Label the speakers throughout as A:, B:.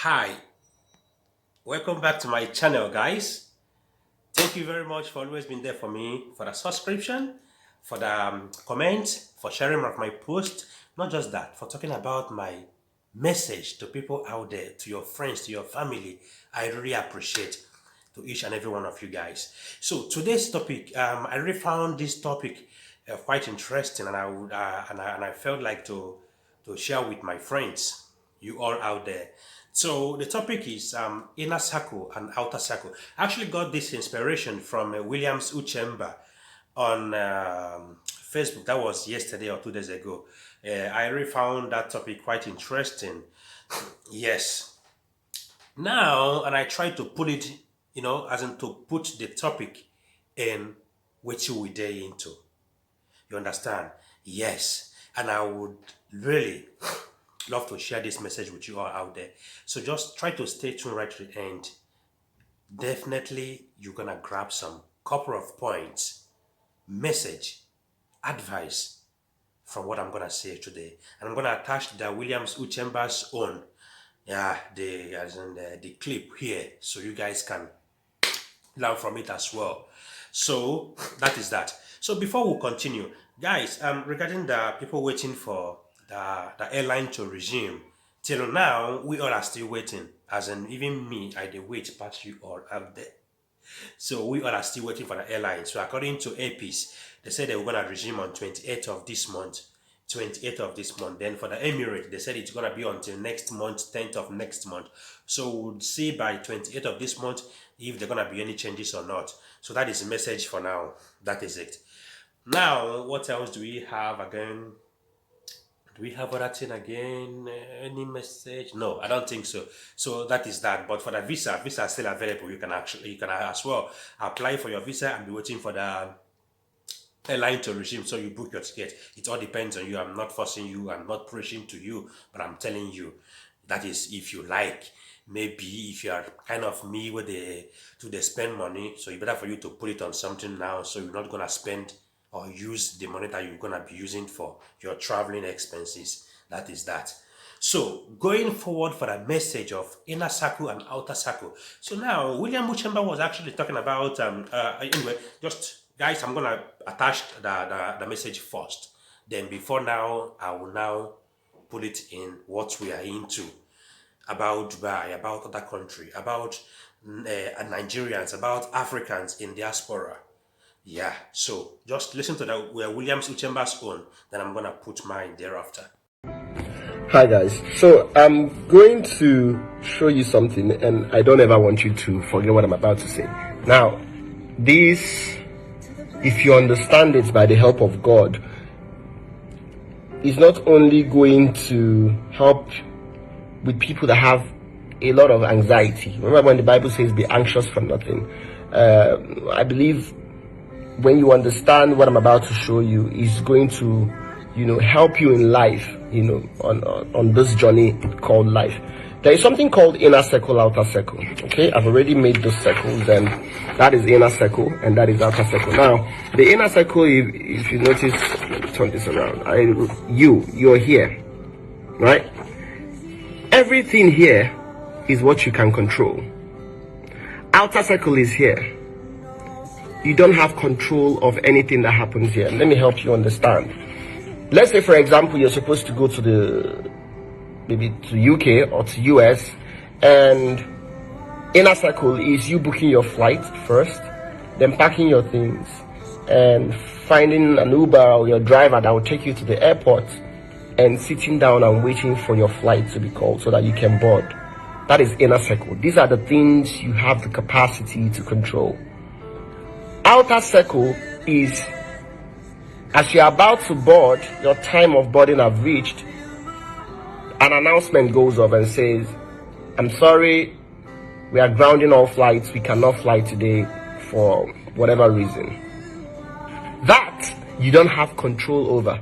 A: Hi, welcome back to my channel, guys. Thank you very much for always being there for me, for the subscription, for the comments, for sharing of my post. Not just that, for talking about my message to people out there, to your friends, to your family. I really appreciate to each and every one of you guys. So today's topic, I really found this topic quite interesting, and I felt like to share with my friends, you all out there. So the topic is inner circle and outer circle. I actually got this inspiration from Williams Uchemba on Facebook. That was yesterday or 2 days ago. I really found that topic quite interesting. Yes. Now, and I tried to put it, as in to put the topic in which we day into. You understand? Yes. And I would really love to share this message with you all out there. So just try to stay tuned right to the end. Definitely, you're going to grab some couple of points, message, advice from what I'm going to say today. And I'm going to attach the Williams Uchemba's own, the clip here, so you guys can learn from it as well. So that is that. So before we continue, guys, regarding the people waiting for the airline to resume, till now we all are still waiting. As in, even me, I did wait past you all out there. So we all are still waiting for the airline. So according to APs, they said they were gonna resume on 28th of this month. 28th of this month. Then for the Emirates, they said it's gonna be until next month, 10th of next month. So we'll see by 28th of this month if there gonna be any changes or not. So that is the message for now. That is it. Now, what else do we have again? Do we have other thing again? Any message? No, I don't think so. So that is that. But for the visa is still available. You can as well apply for your visa and be waiting for the airline to resume. So you book your ticket. It all depends on you. I'm not forcing you. I'm not pushing to you. But I'm telling you, that is if you like. Maybe if you are kind of me where they spend money, so it's better for you to put it on something now, so you're not gonna spend or use the money that you're gonna be using for your traveling expenses. That is that. So going forward for the message of inner circle and outer circle. So now William Muchemba was actually talking about anyway, just guys, I'm gonna attach the message first. Then before now, I will now put it in what we are into. About Dubai, about other country, about Nigerians, about Africans in diaspora. Yeah, so just listen to that Williams Uchemba's own, then I'm gonna put mine thereafter.
B: Hi guys, so I'm going to show you something, and I don't ever want you to forget what I'm about to say. Now, this, if you understand it by the help of God, is not only going to help with people that have a lot of anxiety. Remember when the Bible says be anxious for nothing? I believe when you understand what I'm about to show you, is going to, help you in life, on this journey called life. There is something called inner circle, outer circle. Okay, I've already made those circles, and that is inner circle and that is outer circle. Now, the inner circle, if you notice, let me turn this around. You're here, right? Everything here is what you can control. Outer circle is here. You don't have control of anything that happens here. Let me help you understand. Let's say, for example, you're supposed to go to maybe to UK or to US, and inner circle is you booking your flight first, then packing your things, and finding an Uber or your driver that will take you to the airport, and sitting down and waiting for your flight to be called so that you can board. That is inner circle. These are the things you have the capacity to control. Outer circle is, as you're about to board, your time of boarding have reached, an announcement goes up and says, I'm sorry, we are grounding all flights, we cannot fly today for whatever reason. That you don't have control over.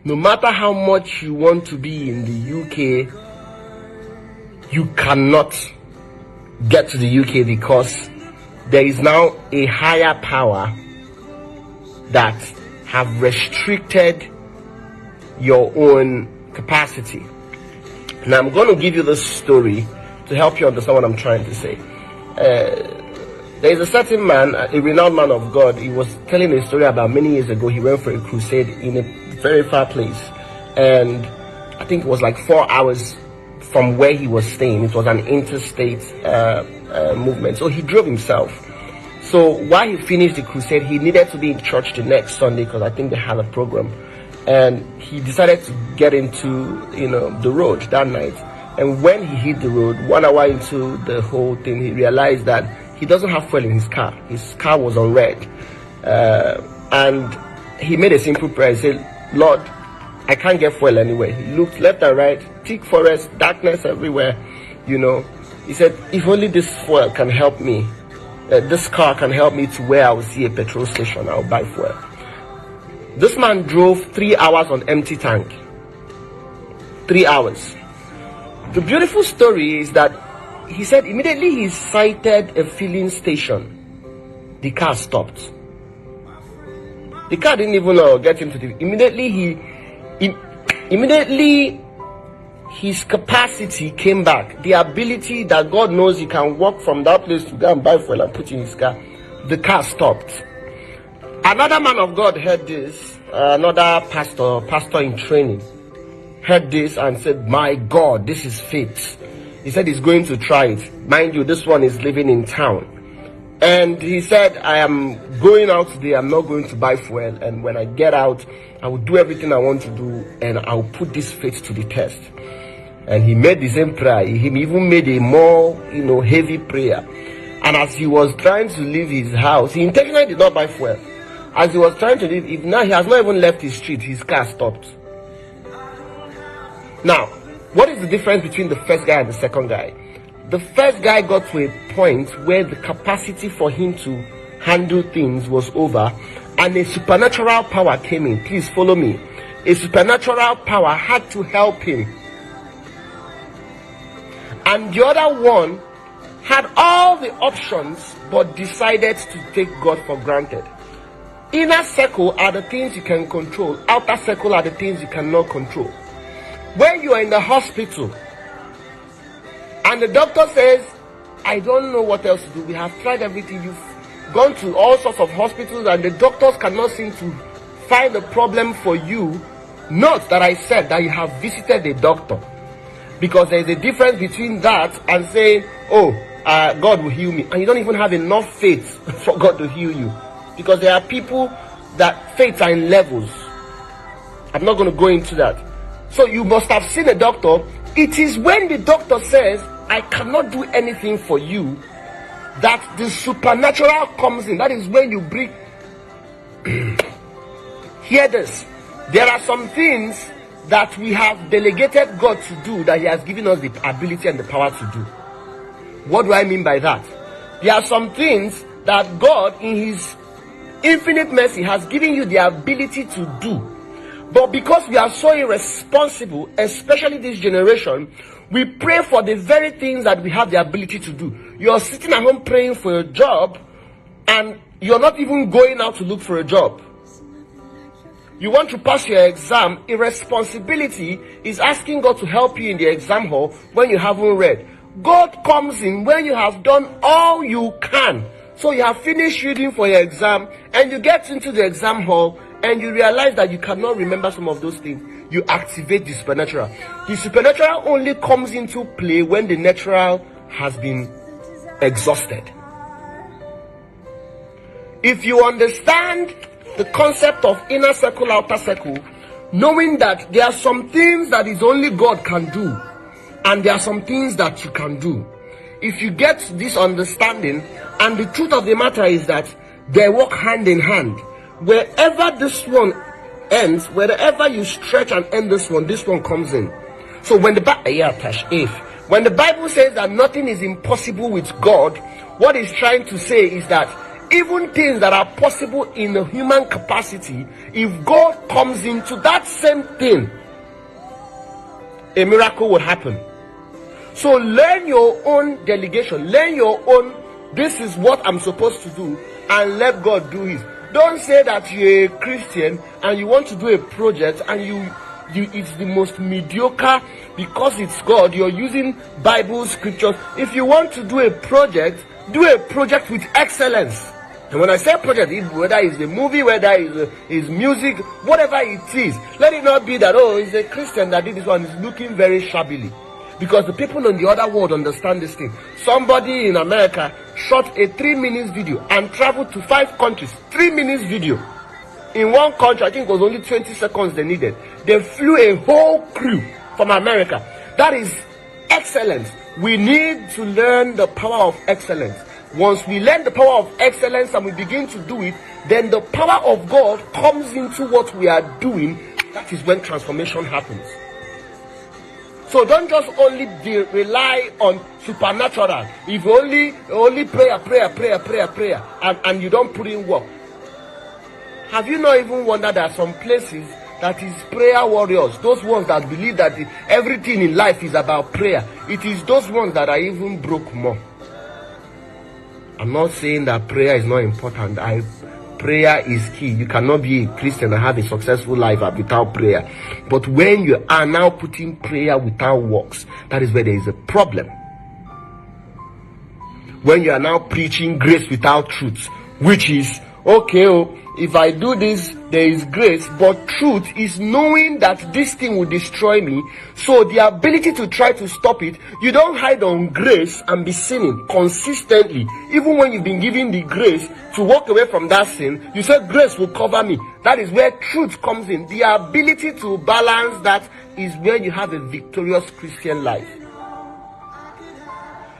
B: No matter how much you want to be in the UK, you cannot get to the UK because there is now a higher power that have restricted your own capacity. Now I'm going to give you this story to help you understand what I'm trying to say. There is a certain man, a renowned man of God. He was telling a story about many years ago. He went for a crusade in a very far place, and I think it was like 4 hours from where he was staying. It was an interstate movement, so he drove himself. So while he finished the crusade, he needed to be in church the next Sunday because I think they had a program, and he decided to get into the road that night. And when he hit the road, 1 hour into the whole thing, he realized that he doesn't have fuel in his car. His car was on red. And he made a simple prayer. He said, Lord, I can't get fuel anywhere. He looked left and right, thick forest, darkness everywhere. He said, if only this fuel can help me, this car can help me to where I will see a petrol station, I'll buy fuel. This man drove 3 hours on empty tank. 3 hours. The beautiful story is that he said immediately he sighted a filling station, the car stopped. The car didn't even get him to the... Immediately his capacity came back. The ability that God knows he can walk from that place to go and buy fuel and put in his car. The car stopped. Another man of God heard this, another pastor in training, heard this and said, my God, this is faith. He said he's going to try it. Mind you, this one is living in town. And he said, I am going out today. I'm not going to buy fuel. And when I get out, I will do everything I want to do. And I'll put this faith to the test. And he made the same prayer. He even made a more, heavy prayer. And as he was trying to leave his house, he intentionally did not buy fuel. As he was trying to leave, now he has not even left his street. His car stopped. Now, what is the difference between the first guy and the second guy? The first guy got to a point where the capacity for him to handle things was over, and a supernatural power came in. Please follow me. A supernatural power had to help him. And the other one had all the options but decided to take God for granted. Inner circle are the things you can control. Outer circle are the things you cannot control. When you are in the hospital and the doctor says, I don't know what else to do. We have tried everything. You've gone to all sorts of hospitals and the doctors cannot seem to find a problem for you. Note that I said that you have visited a doctor, because there is a difference between that and saying, God will heal me, and you don't even have enough faith for God to heal you. Because there are people that faith are in levels. I'm not going to go into that. So you must have seen a doctor. It is when the doctor says, I cannot do anything for you, that the supernatural comes in. That is when you bring... Hear this. There are some things that we have delegated God to do, that he has given us the ability and the power to do. What do I mean by that? There are some things that God, in his infinite mercy, has given you the ability to do. But because we are so irresponsible, especially this generation, we pray for the very things that we have the ability to do. You're sitting at home praying for a job, and you're not even going out to look for a job. You want to pass your exam. Irresponsibility is asking God to help you in the exam hall when you haven't read. God comes in when you have done all you can. So you have finished reading for your exam, and you get into the exam hall and you realize that you cannot remember some of those things. You activate the supernatural. The supernatural only comes into play when the natural has been exhausted. If you understand the concept of inner circle, outer circle, knowing that there are some things that is only God can do, and there are some things that you can do. If you get this understanding, and the truth of the matter is that they work hand in hand. Wherever this one ends, wherever you stretch and end this one comes in. So when the Bible says that nothing is impossible with God, what it's trying to say is that even things that are possible in the human capacity, if God comes into that same thing, a miracle will happen. So learn your own delegation, learn your own, this is what I'm supposed to do, and let God do it. Don't say that you're a Christian and you want to do a project and it's the most mediocre. Because it's God, you're using Bible scriptures. If you want to do a project with excellence. And when I say project, whether it's a movie, whether it's music, whatever it is, let it not be that, oh, it's a Christian that did this one, is looking very shabbily. Because the people in the other world understand this thing. Somebody in America shot a 3 minutes video and traveled to 5 countries. 3 minutes video. In one country, I think it was only 20 seconds they needed. They flew a whole crew from America. That is excellence. We need to learn the power of excellence. Once we learn the power of excellence and we begin to do it, then the power of God comes into what we are doing. That is when transformation happens. So don't just only rely on supernatural. If you only prayer, and you don't put in work. Have you not even wondered that some places that is prayer warriors, those ones that believe that everything in life is about prayer, it is those ones that are even broke more. I'm not saying that prayer is not important. Prayer is key. You cannot be a Christian and have a successful life without prayer. But when you are now putting prayer without works, that is where there is a problem. When you are now preaching grace without truth, which is, okay, if I do this, there is grace, but truth is knowing that this thing will destroy me. So the ability to try to stop it, you don't hide on grace and be sinning consistently. Even when you've been given the grace to walk away from that sin, you say grace will cover me. That is where truth comes in. The ability to balance that is where you have a victorious Christian life.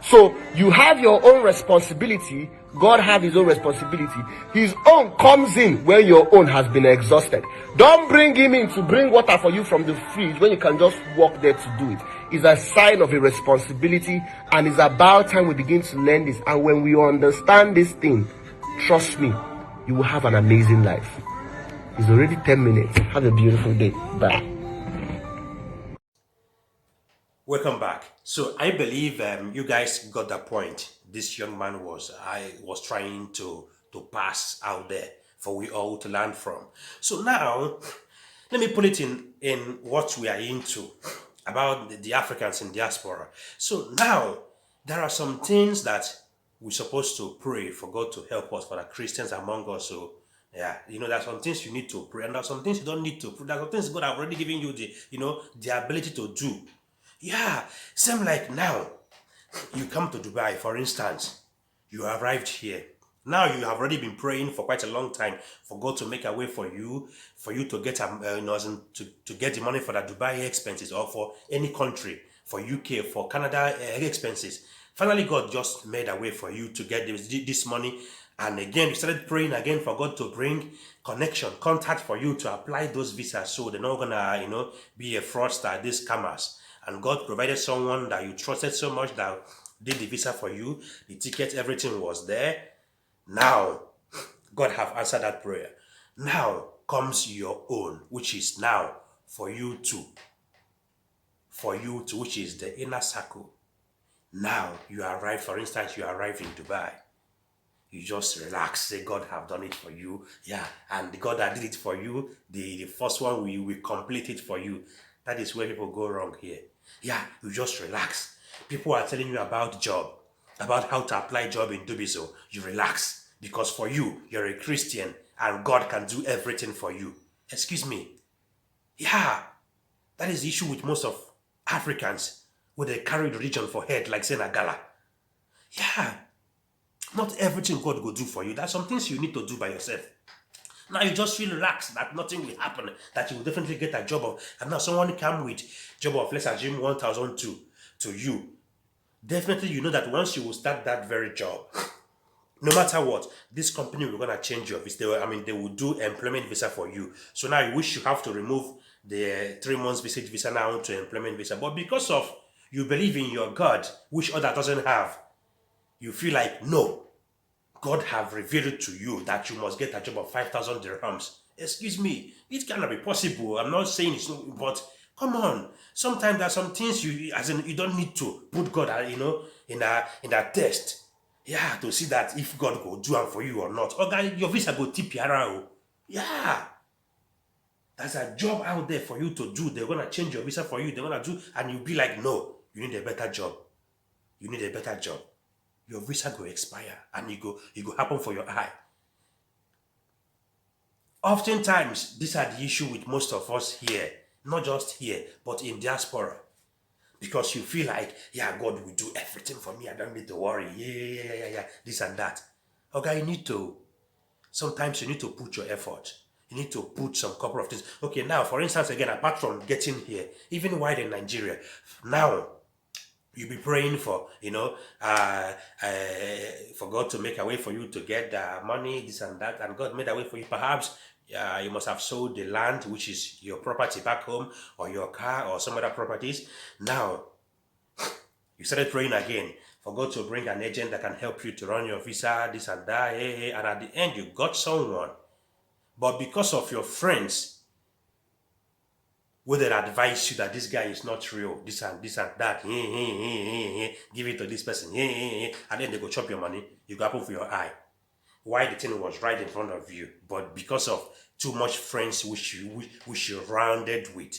B: So you have your own responsibility. God have his own responsibility. His own comes in when your own has been exhausted. Don't bring him in to bring water for you from the fridge when you can just walk there to do it. It's a sign of a responsibility, and it's about time we begin to learn this. And when we understand this thing, trust me, you will have an amazing life. It's already 10 minutes. Have a beautiful day. Bye.
A: Welcome back. So I believe you guys got the point this young man was trying to pass out there for we all to learn from. So now let me put it in what we are into about the Africans in diaspora. So now there are some things that we're supposed to pray for God to help us, for the Christians among us. So yeah, there's some things you need to pray, and there's some things you don't need to pray. There's some things God have already given you the ability to do. Yeah, same like now. You come to Dubai, for instance. You arrived here. Now you have already been praying for quite a long time for God to make a way for you to get to get the money for the Dubai expenses, or for any country, for UK, for Canada expenses. Finally, God just made a way for you to get this money. And again, you started praying again for God to bring contact for you to apply those visas, so they're not gonna, be a fraudster, these scammers. And God provided someone that you trusted so much that did the visa for you, the ticket, everything was there. Now, God have answered that prayer. Now comes your own, which is now for you to, which is the inner circle. Now you arrive, for instance, you arrive in Dubai. You just relax, say God have done it for you. Yeah, and God that did it for you, the first one we complete it for you. That is where people go wrong here. Yeah, you just relax. People are telling you about job, about how to apply job in Dubiso. You relax, because for you, you're a Christian and God can do everything for you. Excuse me. Yeah, that is the issue with most of Africans, where they carry religion for head like Senagala. Yeah, not everything God will do for you. There's some things you need to do by yourself. Now you just feel relaxed that nothing will happen, that you will definitely get a job of, and now someone come with job of, let's assume 1,002 to you. Definitely you know that once you will start that very job, no matter what, this company will gonna change your visa. They will do employment visa for you. So now you wish you have to remove the 3 months visit visa now to employment visa. But because of you believe in your God, which other doesn't have, you feel like, no, God have revealed to you that you must get a job of 5,000 dirhams. Excuse me, it cannot be possible. I'm not saying it's not, but come on. Sometimes there are some things you don't need to put God, in a test. Yeah, to see that if God will do it for you or not. Okay, your visa go tip you around. Yeah. There's a job out there for you to do. They're gonna change your visa for you. They're gonna do, and you'll be like, no, you need a better job. You need a better job. Your visa go expire, and it go happen for your eye. Oftentimes, these are the issue with most of us here, not just here, but in diaspora. Because you feel like, yeah, God will do everything for me. I don't need to worry. Yeah, this and that. Okay, sometimes you need to put your effort. You need to put some couple of things. Okay, now, for instance, again, apart from getting here, even while in Nigeria, now, you'll be praying for, for God to make a way for you to get money, this and that, and God made a way for you. Perhaps you must have sold the land, which is your property back home, or your car, or some other properties. Now, you started praying again for God to bring an agent that can help you to run your visa, this and that, and at the end, you got someone. But because of your friends, would they advise you that this guy is not real, this and that, give it to this person, and then they go chop your money, you go happen for your eye. Why the thing was right in front of you, but because of too much friends which you rounded with.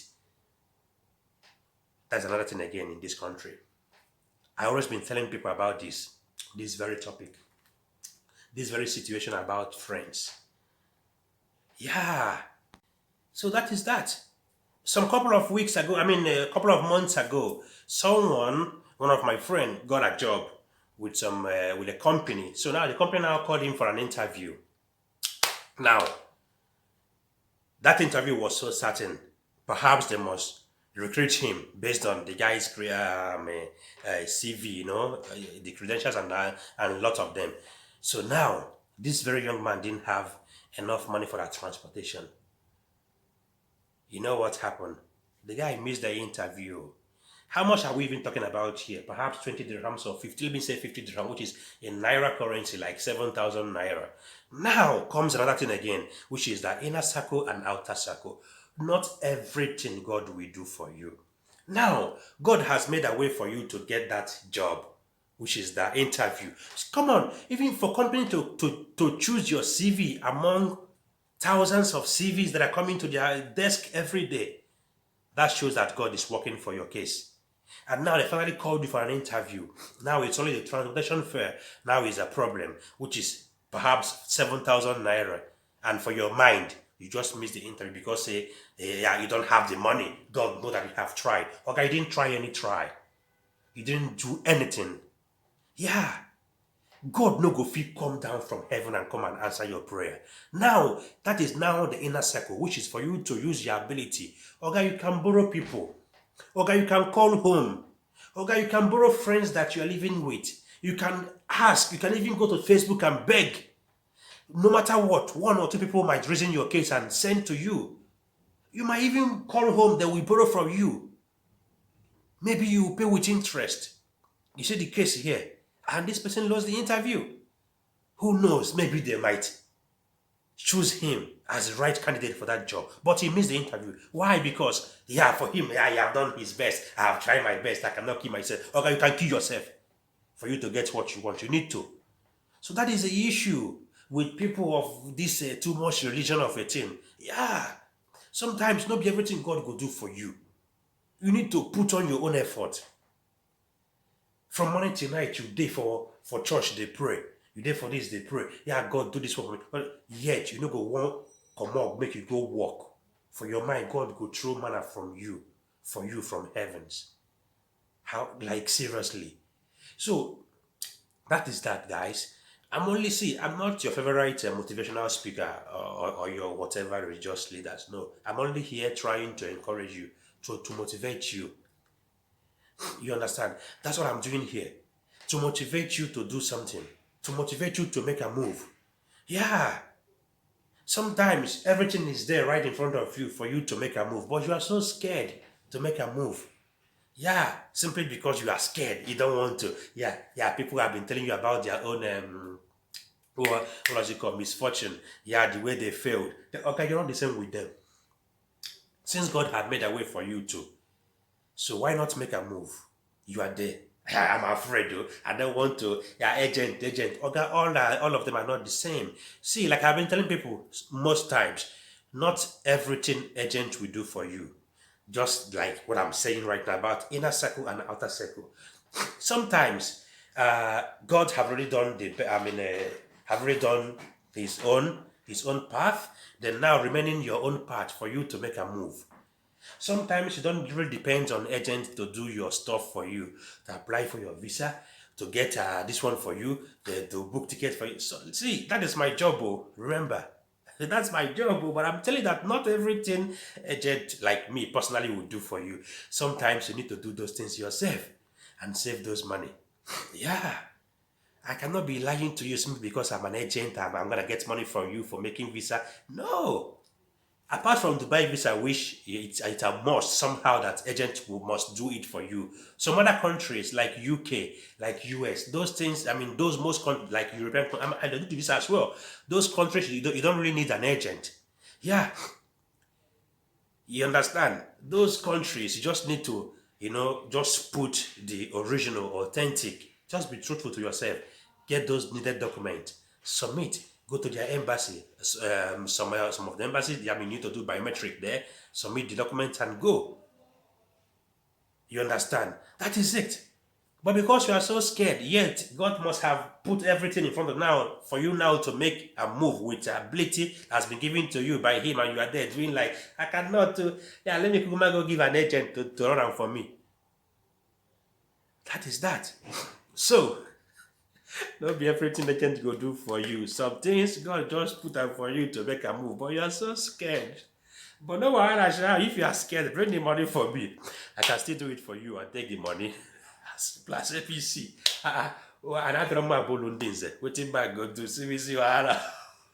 A: That's another thing again in this country. I always been telling people about this very topic, this very situation about friends. Yeah. So that is that. Some couple of weeks ago, a couple of months ago, one of my friends, got a job with with a company. So now the company now called him for an interview. Now, that interview was so certain. Perhaps they must recruit him based on the guy's CV, the credentials and a lot of them. So now, this very young man didn't have enough money for that transportation. You know what happened? The guy missed the interview. How much are we even talking about here? Perhaps 20 dirhams or 50, let me say 50 dirhams, which is in Naira currency, like 7,000 Naira. Now comes another thing again, which is the inner circle and outer circle. Not everything God will do for you. Now, God has made a way for you to get that job, which is the interview. Come on, even for company to choose your CV among thousands of CVs that are coming to their desk every day, that shows that God is working for your case. And now they finally called you for an interview. Now it's only the transportation fare. Now is a problem, which is perhaps 7,000 Naira. And for your mind, you just missed the interview because you don't have the money. God knows that you have tried. Okay, you didn't try. You didn't do anything. Yeah. God no go fit come down from heaven and come and answer your prayer. Now, that is now the inner circle, which is for you to use your ability. Okay, you can borrow people. Okay, you can call home. Okay, you can borrow friends that you are living with. You can ask. You can even go to Facebook and beg. No matter what, one or two people might reason your case and send to you. You might even call home, they will borrow from you. Maybe you pay with interest. You see the case here. And this person lost the interview. Who knows? Maybe they might choose him as the right candidate for that job. But he missed the interview. Why? Because, for him, I have done his best. I have tried my best. I cannot kill myself. Okay, you can kill yourself for you to get what you want. You need to. So that is the issue with people of this too much religion of a thing. Yeah. Sometimes not be everything God will do for you. You need to put on your own effort. From morning till night, you day for church, they pray. You day for this, they pray. Yeah, God, do this for me. But yet, you know, go one, come out, make you go walk. For your mind, God go throw manna from you, for you from heavens. How, like, seriously. So, that is that, guys. I'm not your favorite motivational speaker or your whatever religious leaders. No, I'm only here trying to encourage you, to motivate you. You understand? That's what I'm doing here. To motivate you to do something. To motivate you to make a move. Yeah. Sometimes everything is there right in front of you for you to make a move. But you are so scared to make a move. Yeah. Simply because you are scared. You don't want to. Yeah. People have been telling you about their own what was it called? Misfortune. Yeah, the way they failed. Okay, you're not the same with them. Since God had made a way for you too. So why not make a move? You are there. I'm afraid though. I don't want to. Yeah, agent. Okay, all of them are not the same. See, like I've been telling people most times, Not everything agent will do for you. Just like what I'm saying right now about inner circle and outer circle. Sometimes God have already done have already done his own path. Then now remaining your own path for you to make a move. Sometimes you don't really depend on agents to do your stuff for you, to apply for your visa, to get this one for you, to book ticket for you. So see, that is my job. Oh, remember, that's my job. Oh, but I'm telling you that not everything agent like me personally will do for you. Sometimes you need to do those things yourself and save those money. Yeah. I cannot be lying to you simply because I'm an agent. I'm gonna get money from you for making visa. No, apart from Dubai visa, which it's a must somehow that agent will must do it for you. Some other countries like UK, like US, those things. I mean, those most like European, I do the visa as well. Those countries you don't really need an agent. Yeah, you understand? Those countries you just need to just put the original, authentic. Just be truthful to yourself. Get those needed documents. Submit. Go to their embassy. Some of the embassies, I mean, you need to do biometric there. Submit the documents and go. You understand? That is it. But because you are so scared, yet God must have put everything in front of now for you now to make a move with the ability that's been given to you by Him, and you are there doing like, I cannot do. Yeah, let me go give an agent to run am for me. That is that. So, don't be everything agent go do for you. Some things God just put out for you to make a move, but you are so scared. But no wahala sha, if you are scared, bring the money for me. I can still do it for you and take the money. Plus APC. Another man bolundinze. Waiting back go to see wahala.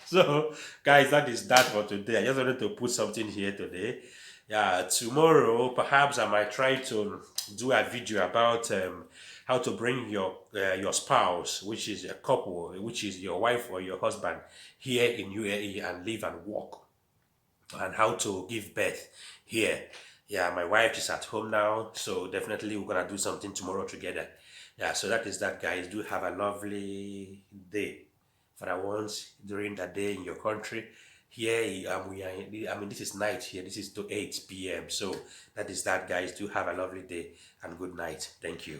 A: So, guys, that is that for today. I just wanted to put something here today. Yeah, tomorrow perhaps I might try to do a video about how to bring your spouse, which is a couple, which is your wife or your husband, here in UAE and live and work, and how to give birth here. Yeah, my wife is at home now, so definitely we're gonna do something tomorrow together. Yeah, so that is that, guys. Do have a lovely day for the ones during the day in your country. Here, we are. I mean, this is night here. This is to 8 p.m. So that is that, guys. Do have a lovely day and good night. Thank you.